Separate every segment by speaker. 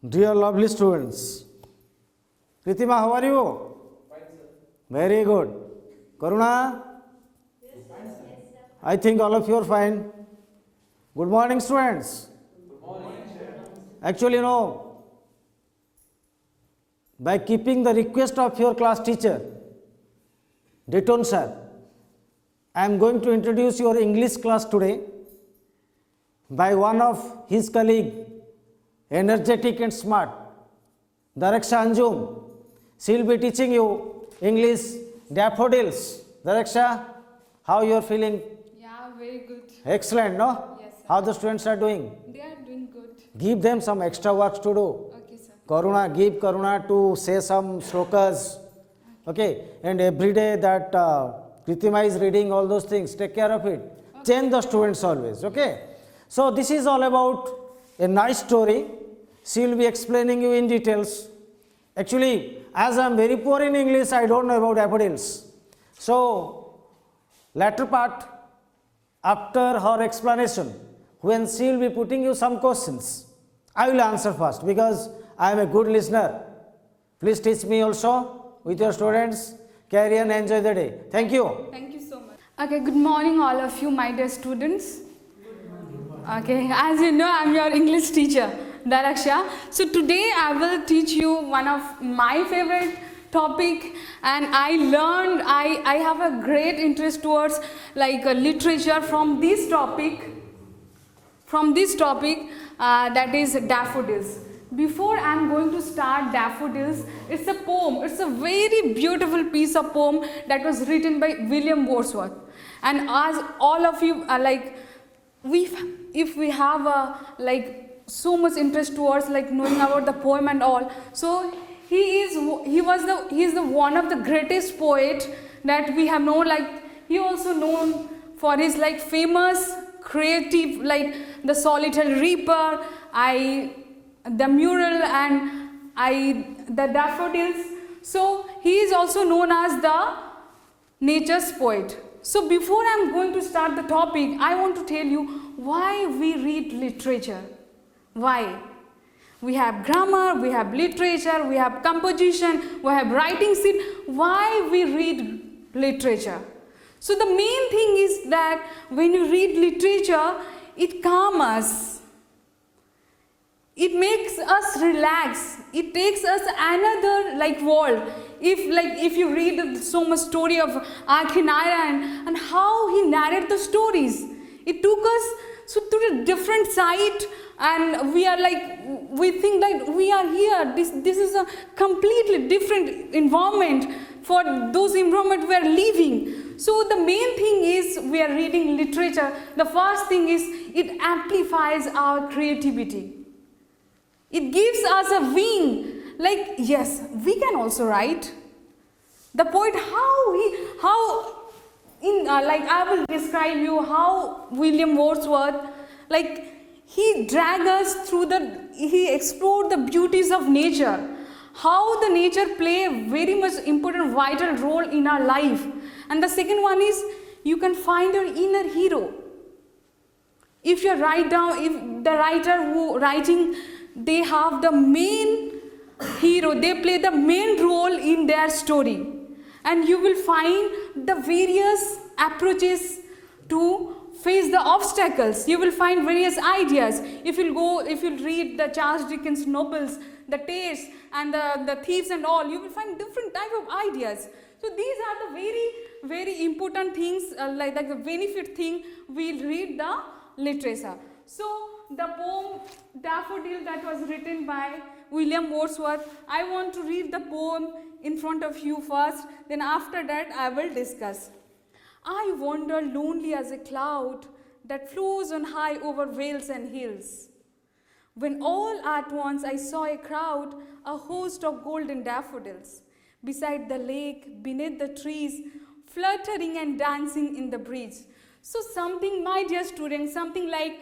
Speaker 1: Dear lovely students, Kritima, how are you?
Speaker 2: Fine, sir.
Speaker 1: Very good. Karuna?
Speaker 3: Yes, sir.
Speaker 1: I think all of you are fine. Good morning, students.
Speaker 2: Good morning, sir.
Speaker 1: Actually, no. By keeping the request of your class teacher, Deton sir, I am going to introduce your English class today by one of his colleague, energetic and smart, Daraksha Anjum. She will be teaching you English daffodils. Daraksha, how you are feeling?
Speaker 3: Yeah, very good.
Speaker 1: Excellent, no?
Speaker 3: Yes, sir.
Speaker 1: How the students are doing?
Speaker 3: They are doing good.
Speaker 1: Give them some extra works to do.
Speaker 3: Okay, sir.
Speaker 1: Karuna, give Karuna to say some slokas. Okay, and every day that Kritima is reading all those things, take care of it.
Speaker 3: Okay.
Speaker 1: Change the students always, okay? So this is all about a nice story. She will be explaining you in details. Actually, as I am very poor in English, I don't know about daffodils. So, latter part, after her explanation, when she will be putting you some questions, I will answer first because I am a good listener. Please teach me also with your students. Carry on, enjoy the day. Thank you.
Speaker 3: Thank you so much. Okay, good morning all of you, my dear students. Okay, as you know, I am your English teacher, Daraksha. So today I will teach you one of my favorite topic, and I have a great interest towards literature from this topic, that is daffodils. Before I am going to start daffodils, it's a poem. It's a very beautiful piece of poem that was written by William Wordsworth. And as all of you are if we have so much interest towards knowing about the poem and all, so he is the one of the greatest poet that we have known. He also known for his famous creative the Solitary Reaper, the mural, and the daffodils. So he is also known as the nature's poet. So before I am going to start the topic, I want to tell you why we read literature. Why? We have grammar, we have literature, we have composition, we have writing skill. Why we read literature? So the main thing is that when you read literature, it calms us. It makes us relax. It takes us another world. If you read so much story of Akhinaya and how he narrated the stories, it took us to a different side, and we think that we are here. This is a completely different environment for those environment we are living. So the main thing is we are reading literature. The first thing is it amplifies our creativity. It gives us a wing. Yes, we can also write. The poet, I will describe you how William Wordsworth, he dragged us through he explored the beauties of nature. How the nature play a very much important vital role in our life. And the second one is you can find your inner hero. If you write down, if the writer who writing, they have the main hero, they play the main role in their story, and you will find the various approaches to face the obstacles. You will find various ideas. If you read the Charles Dickens novels, the Taste and the Thieves and all, you will find different type of ideas. So these are the very, very important things, the benefit thing we'll read the literature. So the poem Daffodil that was written by William Wordsworth, I want to read the poem in front of you first, then after that I will discuss. I wander lonely as a cloud that flows on high over vales and hills, when all at once I saw a crowd, a host of golden daffodils, beside the lake, beneath the trees, fluttering and dancing in the breeze. So something, my dear students, something like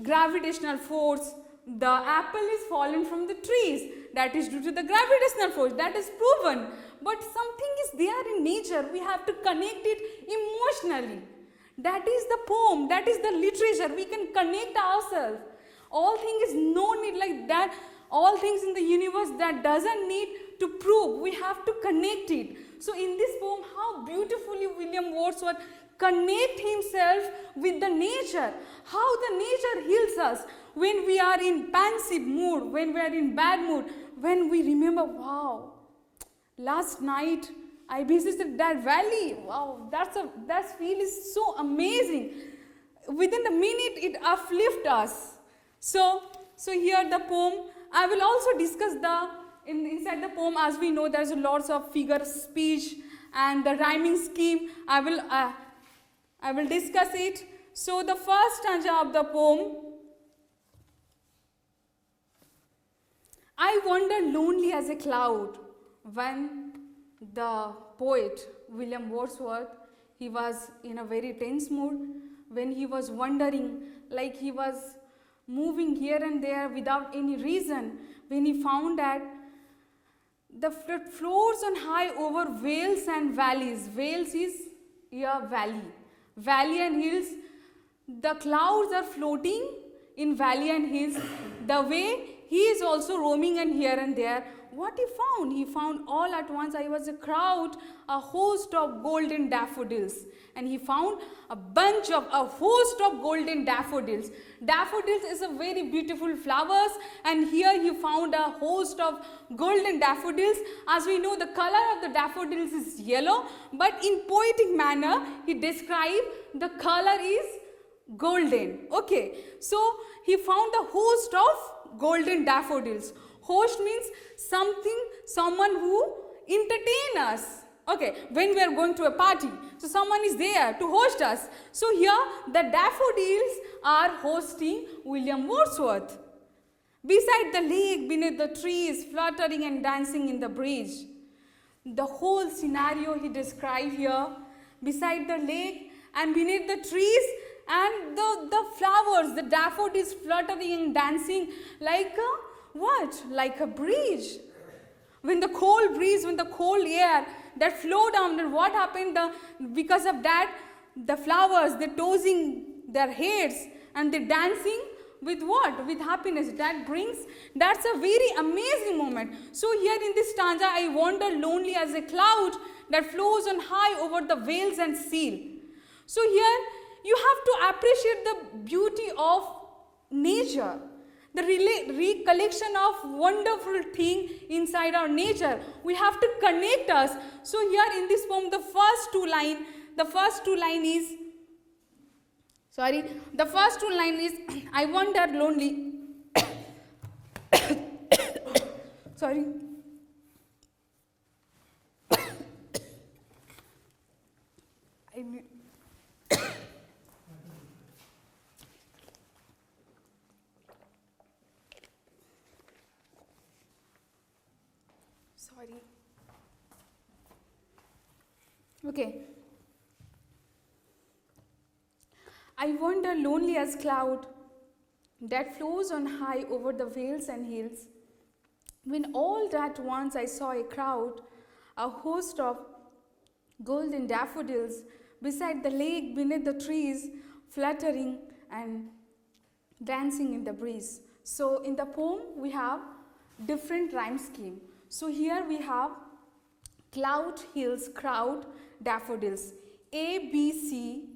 Speaker 3: gravitational force. The apple is fallen from the trees. That is due to the gravitational force. That is proven. But something is there in nature. We have to connect it emotionally. That is the poem. That is the literature. We can connect ourselves. All things is no need like that. all things in the universe that doesn't need to prove, we have to connect it. So in this poem, how beautifully William Wordsworth connect himself with the nature, how the nature heals us when we are in pensive mood, when we are in bad mood, when we remember, wow, last night I visited that valley, wow, that feel is so amazing. Within a minute it uplifts us. So here the poem, I will also discuss inside the poem, as we know there's lots of figure speech and the rhyming scheme. I will discuss it. So the first stanza of the poem, I wander lonely as a cloud. When the poet William Wordsworth, he was in a very tense mood, when he was wandering, like he was moving here and there without any reason, when he found that the floors on high over vales and valleys. Vales is a valley. Valley and hills, the clouds are floating in valley and hills. The way he is also roaming and here and there. What he found? He found all at once I was a crowd, a host of golden daffodils. And he found a host of golden daffodils. Daffodils is a very beautiful flowers, and here he found a host of golden daffodils. As we know, the color of the daffodils is yellow, but in poetic manner he described the color is golden. Okay, so he found a host of golden daffodils. Host means someone who entertain us. Okay, when we are going to a party, so someone is there to host us. So here the daffodils are hosting William Wordsworth. Beside the lake, beneath the trees, fluttering and dancing in the breeze. The whole scenario he described here, beside the lake and beneath the trees, and the flowers, the daffodils fluttering and dancing like a what? Like a breeze. When the cold breeze, when the cold air that flow down, and what happened? Because of that, the flowers, they're tossing their heads and they're dancing with what? With happiness. That's a very amazing moment. So here in this stanza, I wander lonely as a cloud that flows on high over the vales and sea. So here you have to appreciate the beauty of nature. The recollection of wonderful thing inside our nature. We have to connect us. So here in this poem, the first two line is, I wander lonely. Sorry. Sorry. Okay. I wander lonely as cloud that flows on high over the vales and hills. When all at once I saw a crowd, a host of golden daffodils beside the lake, beneath the trees, fluttering and dancing in the breeze. So in the poem we have different rhyme scheme. So here we have cloud, hills, crowd, daffodils. A, B, C,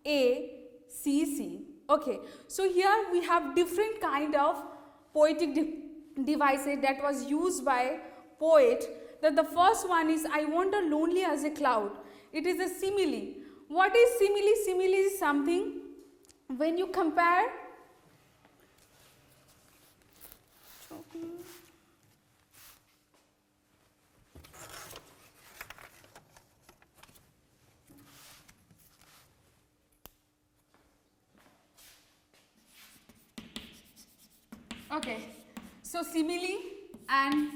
Speaker 3: A, C, C. Okay, so here we have different kind of poetic devices that was used by poet. That the first one is, I wander lonely as a cloud. It is a simile. What is simile? Simile is something when you compare okay, so simile and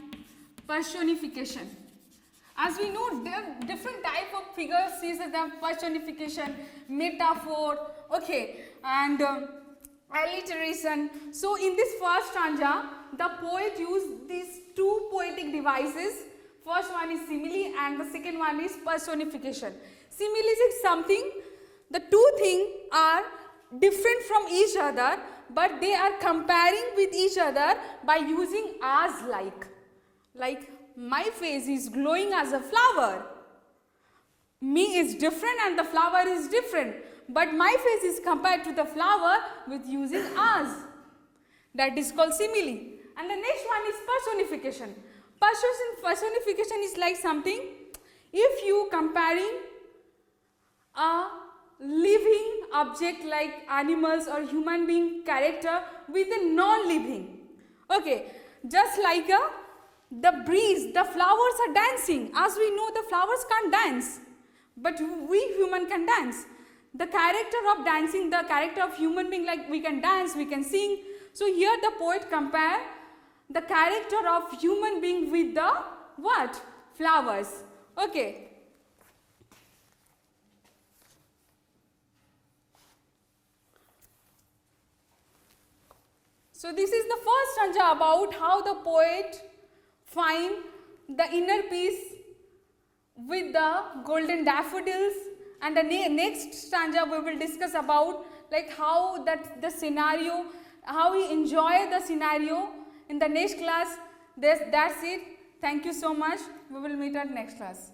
Speaker 3: personification. As we know, there are different type of figures, such as personification, metaphor, okay, and alliteration. So in this first stanza, the poet used these two poetic devices. First one is simile and the second one is personification. Simile is something, the two things are different from each other, but they are comparing with each other by using as like. Like my face is glowing as a flower. Me is different and the flower is different. But my face is compared to the flower with using as. That is called simile. And the next one is personification. Personification is like something, if you comparing a living object like animals or human being character with a non-living. Okay, just like the breeze, the flowers are dancing. As we know, the flowers can't dance, but we human can dance. The character of dancing, the character of human being, like we can dance, we can sing. So here the poet compare the character of human being with the what? Flowers. Okay. So this is the first stanza about how the poet find the inner peace with the golden daffodils, and the next stanza we will discuss about like how that the scenario, how he enjoy the scenario in the next class. That's it. Thank you so much. We will meet at next class.